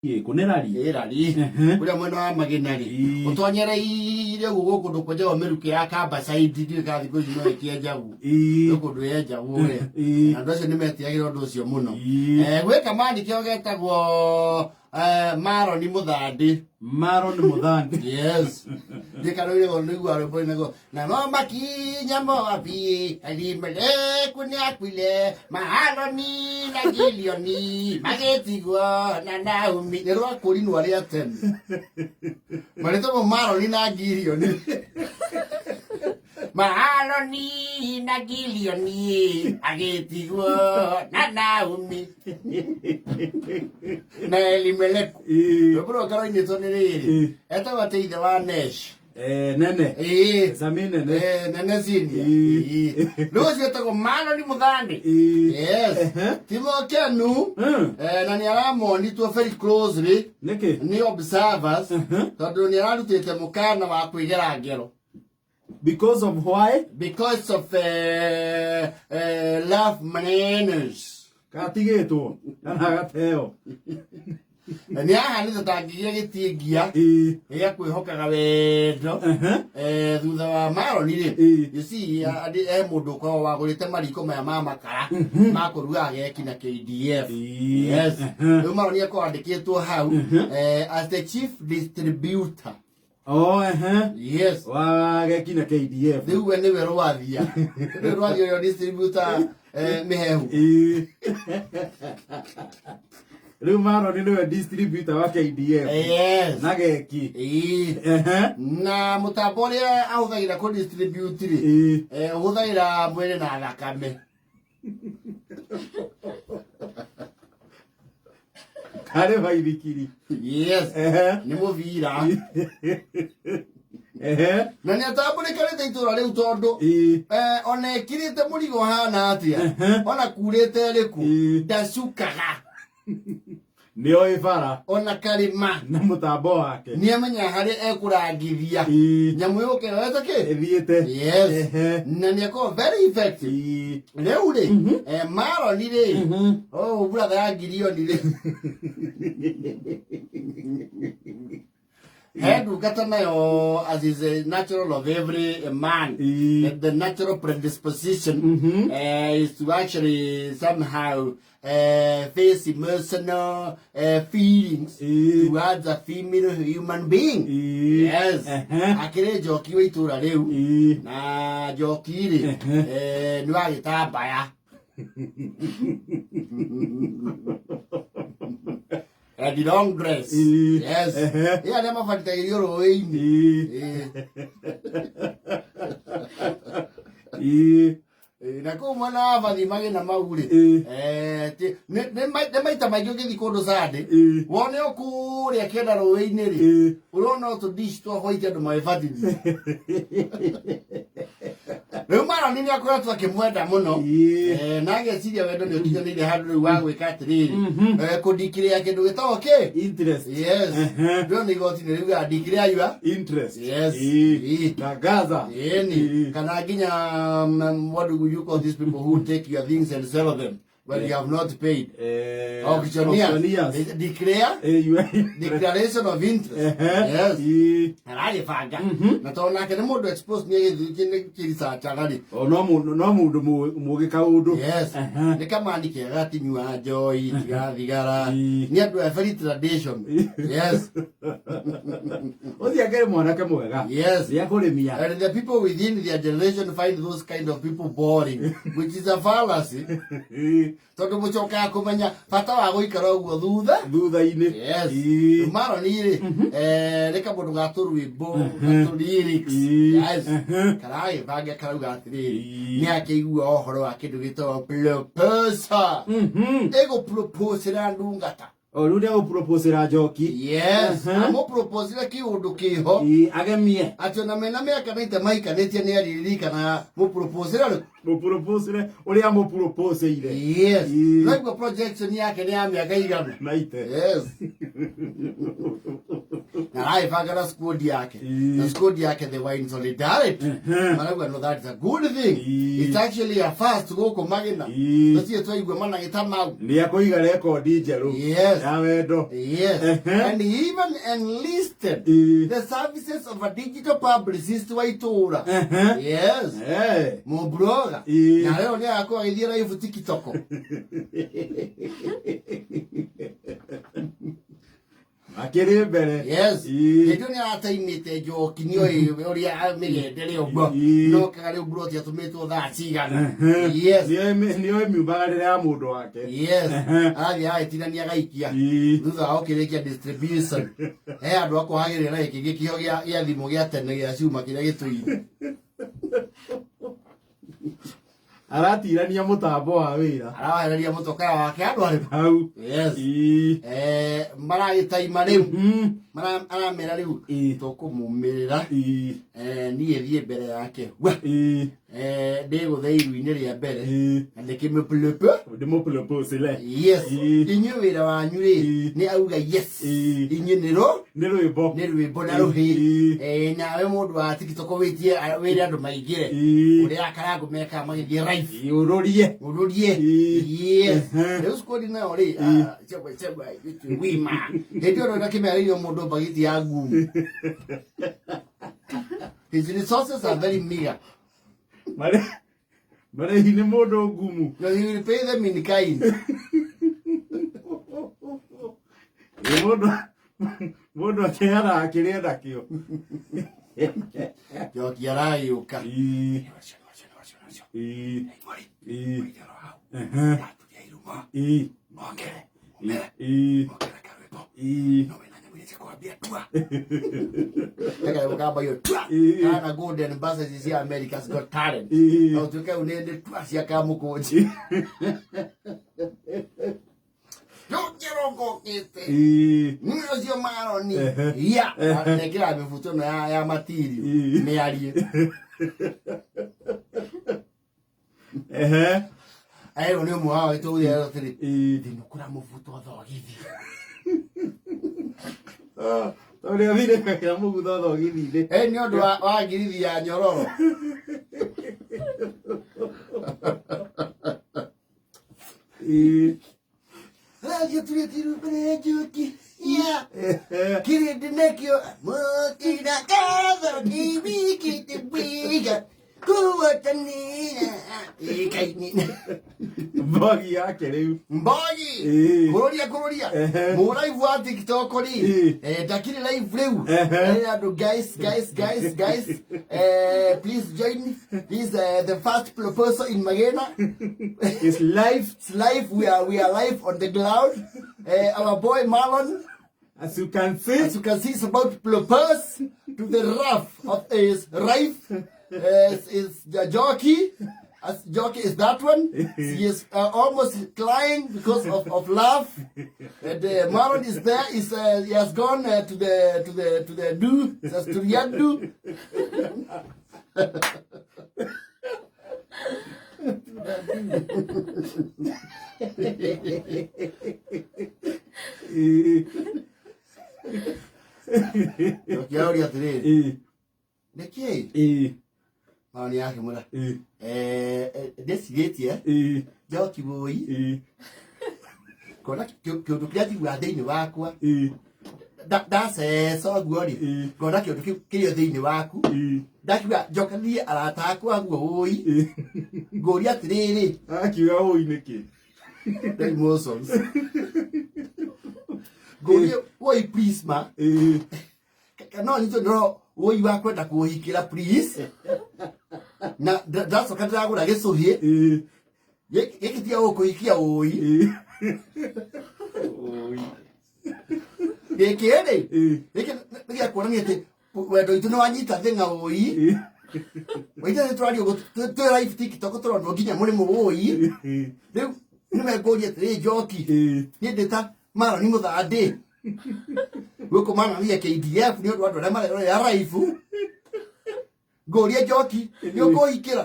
Kunerari erari kuria mwena wa magenari utonyere ile gugu ndukoje wa miruki ya kamba side ndi gathi ko jino ikienjagu ndukundu yenjagu we andu acio nimetiagira undu ucio muno gwika mandi kio getagwo Maron Muthandi. Maron Muthandi. Yes. Ndikarore go nigwa ro boy nago na no makinya mo api ali mele kunyakwile mahaloni na gilioni magetigwo na naumi nero akuri no ari atem marito mo Maron na gilioni mahaloni na gilioni agetigwo na naumi na elimeleku bro karo ni tonere eta bateide wa nesh nene zamine nene zini lo sio tako Maron Muthandi. Yes timo kenu na ni aramo ni to very closely ni observers tondu ni arutite mukana wa kwigera ngero. Because of why? Because of love manners. Katigeto anagateo ni aha ni tatangigia gitiengia ya kwihokaga wendo thutha wa Maron ri you see mundu ko wagurite mariko maya ma makara makuruga geki na KDF. Yes Maron yako andikitwo hau as the chief distributor. Yes wa geki na KDF riu we niwe rwathia yo distributor mehehu riu Maron niwe distributor wa KDF. Yes na geki na mutambo ria ahuthagira ku distribute ri ahuthagira mwene na thakame kare vairikiri. Yes ni muvira na ni atambulikanite itura riu tondu ona ekirite murigo hana atia ona kurite riku ndacukaga nio ifara ona karima na mutambo wake ni amenya hari ekurangithia nyamu yuke weta ki ethiete. Yes na ni ko very effective riu ri Maron ri oh brother ya gilioni ri head ugata nayo as is a natural of every man. The natural predisposition is to actually somehow face emotional feelings towards a female human being. Yes akire joki we itura riu na joki ri ni wagitambaya and the long dress. Yes yeah nema fanta yoro weini na ko mwana vathi mage na maure ne maita maige ngithi kundu sande wone okuria kenda roweini ri urona to dish to hoite andu maifati Riu Maron ni akoretwo akimwenda muno na ageciria wendo ni ukinyanire handu riu wa gwika atiriri kudikire kindu gitagwo ki interest. Yes ndio ni goti ni riu ya dikire yua interest. Yes na gaza ni kana ginya what do you call these people who take your things and sell them when you have not paid? Declaration of interest. Yes arali fanga na tona ke mundu expose ni kirisa chagari no mundu mugika undu. Yes ni kama andike gati nyua joy tigathigara ni andu a very tradition. Yes othia mwanake mwega. Yes ya kurimia and the people within their generation find those kind of people boring which is a fallacy. Tondu mucoka kumenya fata wa guikara uguo thutha-ini. Yes Maron ri reka mundu gaturwimbo lyrics. Yes karai bage karauga atiri ni akigua ohoro wa kindu gitwa proposal ego propose ra ndungata riu ni propose ra joki. Yes amo propose ra kiundu kiho agemie atio na mena miaka naite maikanitie ni aririkana mu propose ra uria mu propose ire. Yes like projection yake ni ya miaka igana naite. Yes na ai fagara squad yake na squad yake they were in solidarity. Managu know that is a good thing. It's actually a fast go ko magina. That's it twa igwe mana gitama ni akoiga record njeru. Yes Yes. And he even enlisted the services of a digital publicist Waitora. Yes. Mubroga. Na leo ni ako idira hivu TikTok. Akere mbere. Yes. Ndio ni ataimite joki niyo ori amigedere ogbo. No kagare ubro ti atumetwo tha cigana. Yes. Niyo miubagarire ya mundu wake. Yes. Ai tinania gaikia. Thutha okirikia distribution. Andu akuhagirira iki gikio gia thimu gia tene gia cuma kiria gitui. Aratirania mutambo wa wira. Arawereria mutoka wake andu ari hau. Yes. Maragitaima riu. Aramera riu tukumumirira. Niĩ thie mbere yake. Ndigũtheiru-inĩ rĩa mbere na ndĩkĩmũpulũpũ sile. Yes. Inyuĩ wĩra wanyu rĩ nĩ auga yes. Inyuĩ nĩ rwĩmbo na rũhĩ. Nawe mũndũ wa TikTok wĩtie wĩre andũ maingĩre ũrĩa akarangu meka magĩthiĩ live. Ũrũrie. Yes. Rĩu squad nayo rĩ chegwa wima. Hĩndĩ ĩyo ndakĩmerĩirio mũndũ bagiti ya ngumu. His resources are very meager. Mare hine modo ngumu. No, you will pay them in kind. Modo akihara akirenda kio. Yo kiara yuka. Kana golden buses is here America's Got Talent. Now to go unende twasi akamukoji. Yokirongo kete. Nyo Maron ni. Ya, nekira mifuto ya matiri. Mearie. Ayo ni mwa ito ya tiri. Dinukura mufuto thogithi. Ore avire kakira mugudo thogithi. Ni ondu wa ngirithi ya nyororo. Radio turietiru mbere joki. Ya. Kiri dinekio. Mokina kaza kiwi kitibiga. Kuwatanina. Ikaini. Mbogi yake riu. Mbogi. Kuroria. Mo live wa TikTok ri. Dakiri live riu. Guys. Please join me. This the first proposal in Magena. It's live. It's live. We are live on the ground. Our boy Maron. As you can see, is about to propose to the wrath of his wife. Is the jockey. As jockey is that one. He is almost crying because of love. And Maron is there. He has gone to the do. Says to Yandu. Maoni yake mura. Ndecigetie. Joki boy. Kona kĩũndũ kĩrĩa njiguaga thĩinĩ wakwa. Ndaceca ũguo rĩ. Ngona kĩũndũ kĩrĩa thĩinĩ waku. Ndakiuga njokanie arata akwa guo ũi. Ngũria atĩrĩrĩ. Akiuga ũi nĩkĩ? The emotions. Ngũria ũi please ma. No nito no ũi wakwenda kũhikĩra please. Na ndacoka ndagũra gĩcũhĩ. Gĩkĩ tia ũkũhikia ũi. Gĩkĩ rĩ. Gĩkĩ nĩ gĩa kuonania atĩ wendo witũ nĩ wanyita thĩng'a ũi. Waita nĩ tũrario twĩ live TikTok tũronwo nginya mũrĩmo ũi. Rĩu nĩmekũria atĩrĩ njoki. Niĩ ndĩ ta Maron Muthandi. Gũkũ manania KDF nĩ ũndũ wa andũ arĩa marerorera raibu. Ngũria njoki nĩ ũkũhikĩra.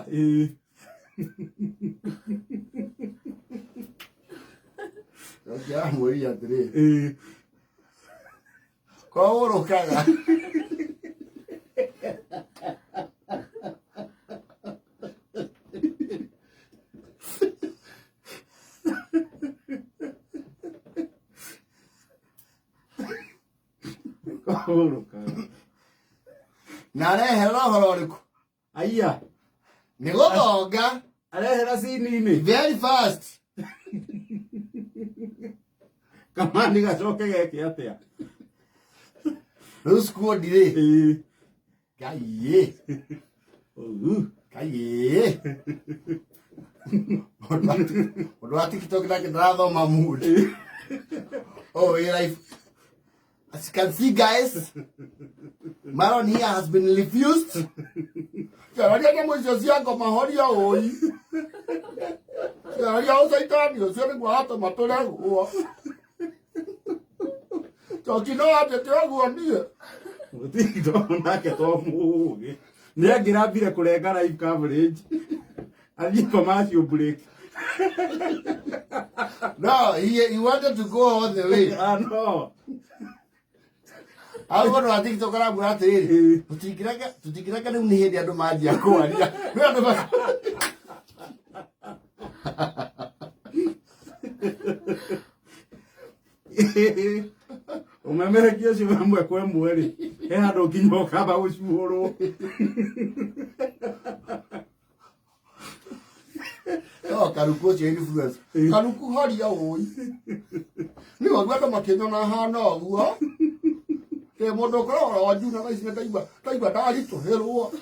Ya mwĩri atĩrĩ. Kwaũrũkaga. Na arehera horo riku. Aya. Ni guthonga. Arehera cini-ini. Very fast. Kamani gacoke geke atia. Riu squad ri. Ngai. Ngai. What TikTok na kindrathoma mood. Oh, like, as you can see, guys, Maron here has been refused. Kaya mwisho siako mahoria oi. Kaya usaitani usione kwa hata matolea huo. Tokino ate twagu andie. Utito nake to muge. Ni angirambire kurenga live coverage. Ali commercial break. No, he wanted to go all the way. No. Algo no ati tokara burate ri. Tutikiraga ni hindi andu maji akwaria. Ni andu ba. Umemere kiasi mamwe kwa mweli. Hado kinyoka ba ushuro. Oh, karuko je influence. Karuko haria oi. Ni wagwata makenya na hana oguo. Ke mundu korora wajuna na ici taigua ndari tuherwo.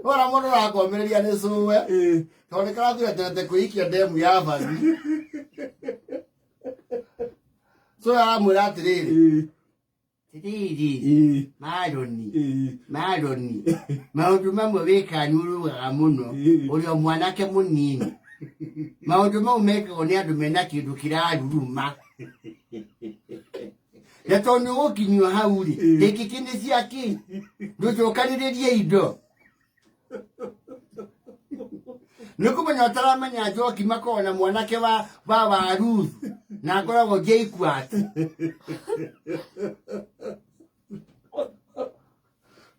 Ora mundu rakomereria ni suwe. Tondu karathirete kuikia ndemu ya bari. So amwira atiriri. Tiriri. Maroni. Maundu mamwe wikanyuruga muno. Urio mwanake munini. Maundu mau mekagwo ni andu mena kindu kiraruruma. Na tondu gukinywa hau ri. Giki kini ciaki. Nducokaniririe indo. Nikumenya utaramenya njoki makona mwanake wa Ruth. Na ngoragwo ngĩigua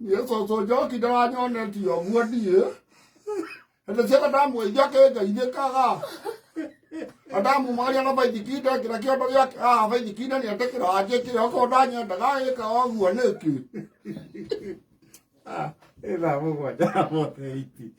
Yesu njoki ndaranyonetio ũguo ndiĩ. Hĩndĩ ciothe ndamũgeithia akĩngeithĩkaga. Ndamumaria na baithikiri ndekĩra kĩondo gĩake. Baithikiri nĩetĩkĩra njĩkĩre okorwo ndanyendaga agĩka ũguo nĩkĩ. Ĩthaa mũgwanja na 48.